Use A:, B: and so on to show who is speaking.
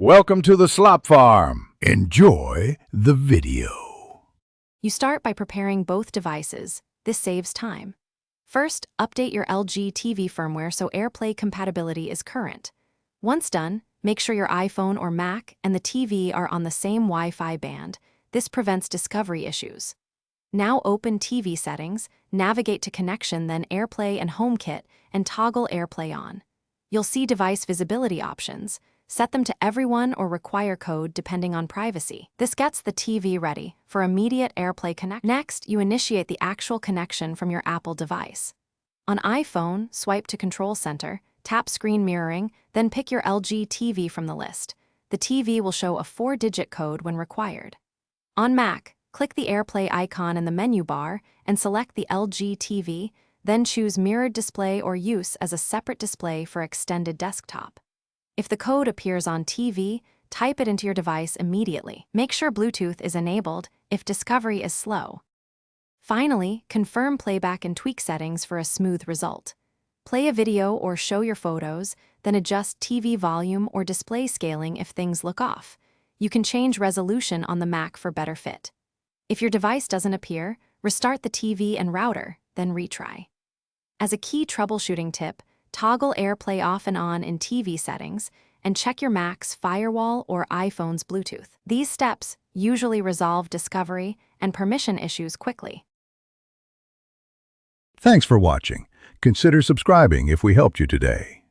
A: Welcome to the Slop Farm. Enjoy the video.
B: You start by preparing both devices. This saves time. First, update your LG TV firmware so Airplay compatibility is current. Once done, make sure your iPhone or Mac and the TV are on the same Wi-Fi band. This prevents discovery issues. Now open TV settings, navigate to Connection, then Airplay and HomeKit, and toggle Airplay on. You'll see device visibility options. Set them to everyone or require code depending on privacy. This gets the TV ready for immediate Airplay connect. Next, you initiate the actual connection from your Apple device. On iPhone, swipe to Control Center, tap Screen Mirroring, then pick your LG TV from the list. The TV will show a 4-digit code when required. On Mac, click the Airplay icon in the menu bar and select the LG TV, then choose Mirrored Display or Use as a separate display for extended desktop. If the code appears on TV, type it into your device immediately. Make sure Bluetooth is enabled if discovery is slow. Finally, confirm playback and tweak settings for a smooth result. Play a video or show your photos, then adjust TV volume or display scaling if things look off. You can change resolution on the Mac for better fit. If your device doesn't appear, restart the TV and router, then retry. As a key troubleshooting tip, toggle Airplay off and on in TV settings, and check your Mac's firewall or iPhone's Bluetooth. These steps usually resolve discovery and permission issues quickly.
A: Thanks for watching. Consider subscribing if we helped you today.